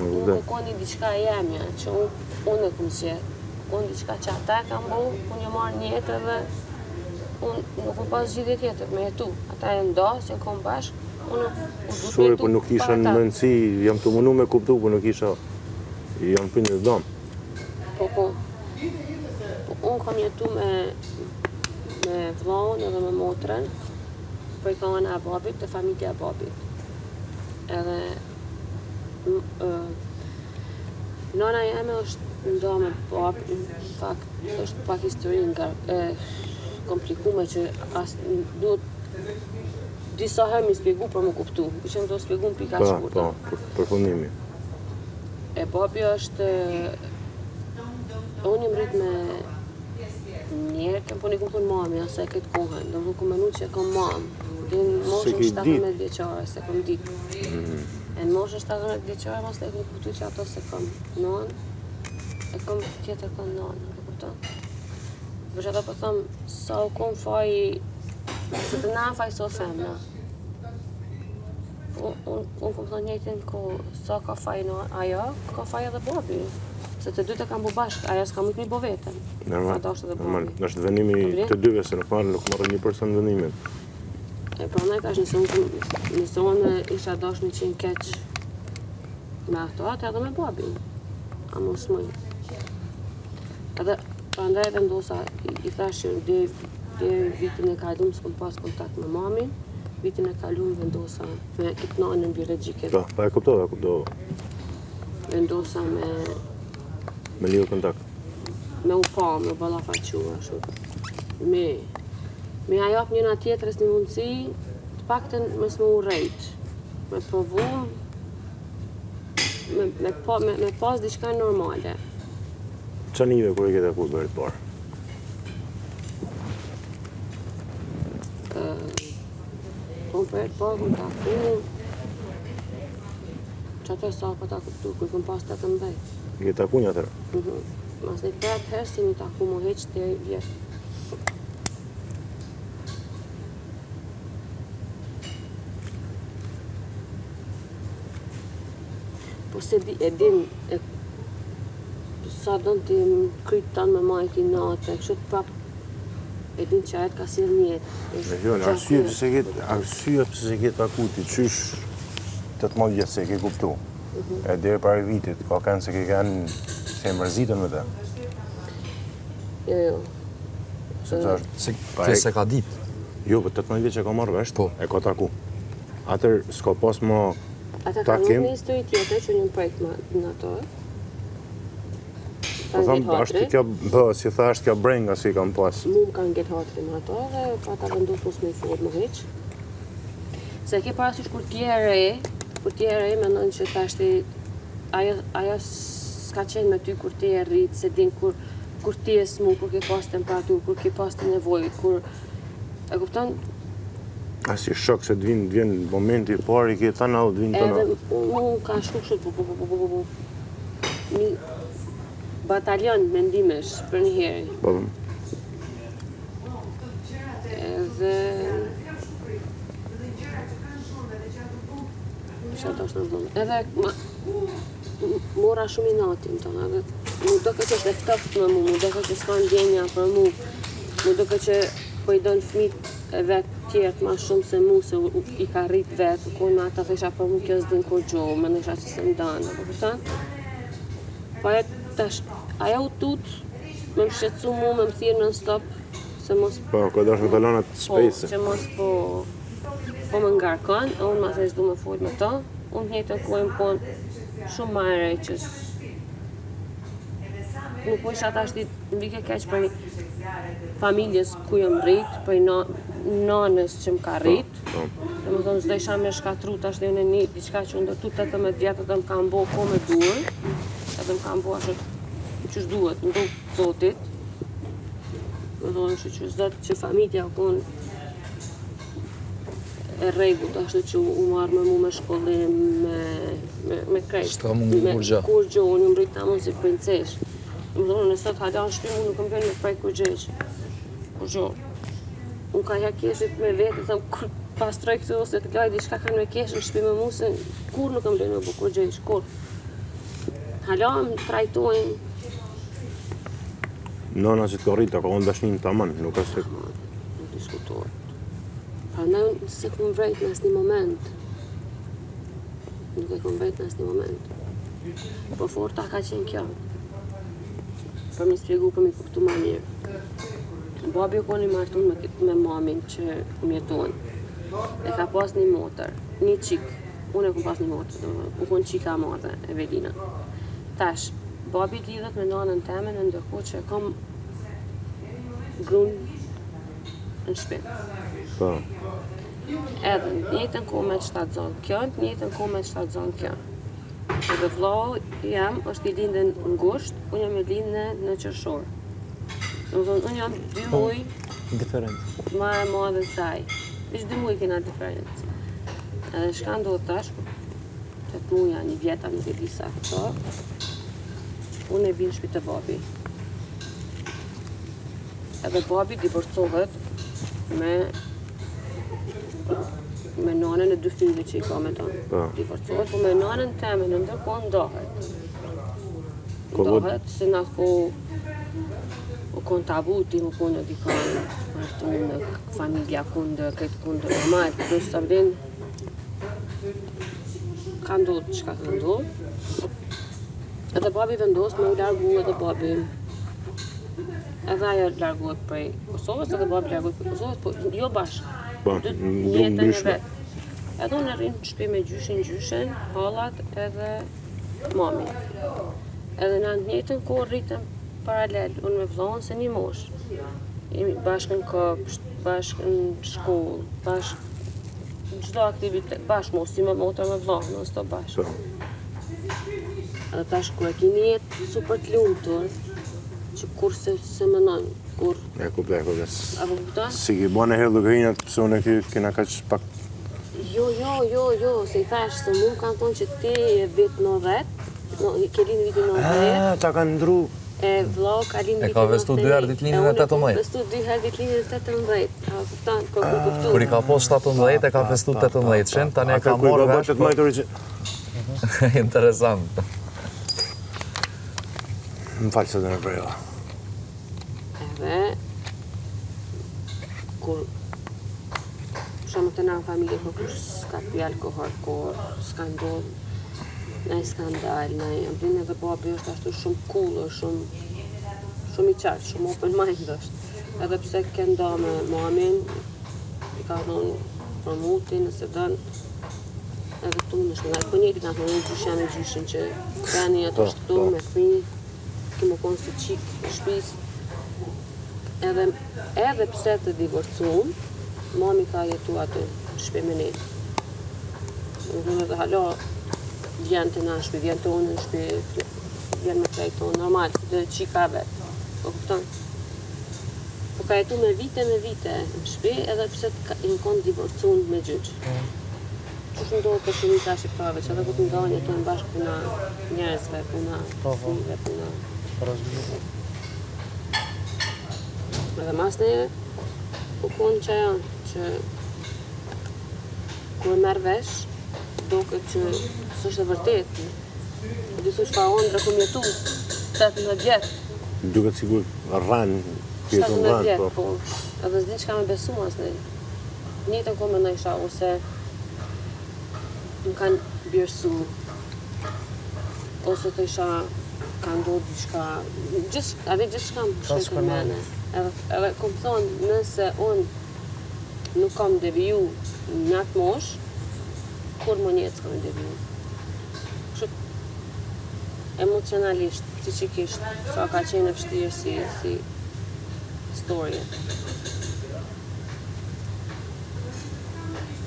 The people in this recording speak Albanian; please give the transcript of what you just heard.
Unë kondi diçka jemja, që unë e këmë që kondi diçka që ata e kam bo, unë e marrë një jetë edhe unë nuk më pas gjithje tjetër me jetu. Ata e ndasë, e kom bashkë, unë u du të Sure, po nuk isha në mendësi, jam të munu me kuptu, po nuk isha, jam për një dëmë. Po, unë kam jetu me vllaun edhe me motrën, për i ka anë e babit, të familja e babit. Edhe nana jeme është nda me babë, në fakt është pak histori komplikume që duhet disa herë mi spjegu për më kuptu. Që më do spjegu në pika shkurta. Përfundimi. E babi është... Unë jam rrit me njerë, po një kumë thonë mami, asa e këtë kohën. Do më ku menu që e kam mamë. Dhe në moshën 17 vjeqare, se kom ditë. E në moshën 17 vjeqare, mas e kom kuptu që ato se kam nanë. E kom tjetër kam nanë, në kupton? Për që ato po thëmë, sa u kom faji, se të na faj so femna. Unë kom thënë njëjtin ko, sa ka faj në ajo, ka faj edhe babi. Se të dyte kam bu bashkë, ajo s'ka mujtë mi bo vetën. Normal, është venimi të dyve, se nuk marrë 1% venimin. E pra ne tash nëse unë isha dash 100 keq me ato, atë edhe me babin. A mos mëj. Edhe prandaj edhe ndosa i thash që deri vitin e kalum s'kom pas kontakt me mamin, vitin e kalum vendosa me këtë nanën biologjike. Pa e kuptova. Vendosa me lidhë kontakt. Me u pa, me ballafaqua ashtu. Me ajap njëna tjetrës një mundësi, të paktën mes më urrejt. Me provu, me pas diçka normale. Qa nive kërë i këtë kur bërit parë? Po bërit parë, këm taku, që atër sa pa ta kuptu, kërë këm pas 18. I këtë taku një atërë? Mas një 8 herë si një taku më heqë të vjetë. Po se e din, sa donë t'i krytë tanë me majti natë, kështë prap, e din që ajet ka sirë njetë. Arsye pëse se ke takuti, qysh 18 vjetë se ke kuptu. E deri pari vitit, ka kanë se ke kanë se mërzitën me te. Jo. Se ka ditë. Jo, për 18 vjetë që ka marrë vesh, e ka taku. Atër s'ka pas më ata ka nuk një histori tjetër që një prejtë në ato. Po thamë, ashtë kjo, si tha, është kjo brenga si kam pas. Mu më kanë gjetë hatri në ato dhe pa ta vendus mos me i fort më heq. Se ke parasysh kur t'je re, mendon që tashti ajo s'ka qenë me ty kur ti e rritë, se din kur ti e smu, kur ke pas temperaturë, kur ke pas të nevojë, kur e kupton? Si shok se t'vjen momenti i parë i ke të nalë, t'vjen të nalë. Edhe mu ka shku kështë një batalion mendimesh për një herë. Edhe... Edhe mora shumë i natin të, edhe mu doke që është eftoft me mu doke që s'ka ndjenja për mu doke që po i donë fmit e vetë tjertë ma shumë se mu, se i ka rrit vetë, kur me ata thesha për mu kjo s'din kur gjohë, me nësha që se mdanë, po këtan? Po e tash, aja u tut, me më shqetsu mu, me më thirë non stop, se mos... Po, këtë është në talonat space. Po, që mos po më ngarkon, e unë ma thesh du me folj me ta, unë njëtën kohën po shumë ma e reqës. Nuk po isha tash ti mbike keq për familjes ku jëm rrit, për nanës që më ka rrit. Dhe më thonë, s'do isha me shkatru tash dhe unë një diçka që ndërtu 18 vjetë dhe më kam bo ko me duër, edhe më kam bo ashtë qësh duhet, në duhet zotit. Më thonë që zotit që familja u konë e rregut, ashtu që u marrë me mu me shkollim, me krejt. S'ka mu kur gjo. Kur gjo, unë më rritë tamon si princesh. Më thonë, nësot hajda në shpi mu nuk më vjen me prej kur gjesh. Kur gjo. Unë ka ja keshit me vetë, thëmë, kur pastroj këtu ose të gajdi, shka kanë me kesh në shpi me mu, se kur nuk më vjen me bu kur gjesh, kur. hala më trajtojnë. Nona që të rritë, ka unë dashnin të aman, nuk është se... Nuk diskutohet. Prandaj unë se kom vrejt në asnjë moment. Nuk e kom vrejt në asnjë moment. Po forta ka qenë kjo. Për mi spjegu, për mi kuptu ma mirë. Babi u koni martun me mamin që mjeton. E ka pas një motër, një qik. Unë e kom pas një motër, u konë qika madhe, Evelina. Tash, babi lidhet me nanën teme në ndërkohë që kam grun në shtëpi. Po. Edhe në njëjtën kohë me shtatzon kjo, në njëjtën kohë me shtatzon kjo. Edhe vllau jam është i lindën në ngusht, unë jam i lindën në qershor. Unë jam 2 muaj Diferencë. ma e madhe saj. Veç 2 muaj kena diferencë. Edhe shka ndodhë tash, 8 muja, 1 vjeta, nuk e di sa këto, unë e vinë shpi të babi. Edhe babi divorcohet me nanën e 2 fëmijëve që i ka me tonë. Po. Divorcohet, po me nanën teme në ndërkohë ndahet. Ko Ndahet se na u konë tabu ti më konë di kanë martu në familja kundër, këtë kundër normal, plus të vlen ka ndodhë çka ka ndodhë. Edhe babi vendos me u largu edhe babi. Edhe ajo largohet prej Kosovës, edhe babi largohet prej Kosovës, po jo bashkë. Po, Dy në jetën e ndryshme. vet. Edhe unë rrinë në shtëpi me gjyshin, hallat edhe mami. Edhe në njëjtën kohë rritëm paralel, unë me vllahun se një mosh. Jemi bashkë në kopsht, bashkë në shkollë, bashkë në çdo aktivitet, bashkë mos si me motor me vllahun, non stop bashkë. Po. Edhe tash kur e keni jetë super të lumtur, që kur se mënon, kur E kuptoj, apo kupton? Si ki bane herë lëgërinat, pëse unë e kena kaq pak... Jo, se i thash se mu kanë thonë që ti e vit 90, ke linë vitin 90, Ta kanë ndru... e vllau ka linë E vitin 90. ka vestu 2 herë ditëlindjen e 18. E unë e vestu 2 herë ditëlindjen e 18, a kupton, ko kuptu. Kur i ka pos 17 e ka festu 18-shin, tani e ka marrë vesh. Ka majtë origin... Interesant. Më falë se dhe në breja. Edhe, kur shumë të na në familje, kur s'ka pi alkohol, kur s'ka ndodhë, nëjë skandal, nëjë amblin edhe babi është ashtu shumë cool, shumë i qartë, shumë open mind është. Edhe pse ke nda me mamin, i ka thonë promuti nëse dënë, edhe tu në shkënaj, po njëti ka thonë gjyshen e gjyshin që beni ato shtu me fëmijë, ki më konë si qik në shpis. Edhe pse të divorcum, mami ka jetu aty në shpi me ne. Në dhune dhe halo, vjen të na në shpi, vjen të unë në shpi, vjen me krejt tonë, normal, dhe qika vetë, po kupton? Po ka jetu me vite në shpi, edhe pse i në konë divorcun me gjyq. Qështë ndodhë të shumita shqiptarëve, që edhe ku të ndonë jetojnë bashkë puna njerëzve, puna fëmijëve, puna... Edhe mas ne u konë që janë, që kur e merë vesh, doket që s'është e vërtet. Po di thush fa ondra ku mjetu, 18 vjetë, Duket sigur rranë, 17 rranë, vjetë, po. po edhe s'di çka me besu mas ne. Njëtën kohë me nëjsha, ose më kanë bjërsu, ose të isha ka ndodhë diçka, gjithçka më shkën mene. Edhe kom thonë, nëse unë nuk kam deviju në atë mosh, kur më njetë s'kam deviju. Kështu emocionalisht, psiqikisht, sa ka qenë e vështirë si storje.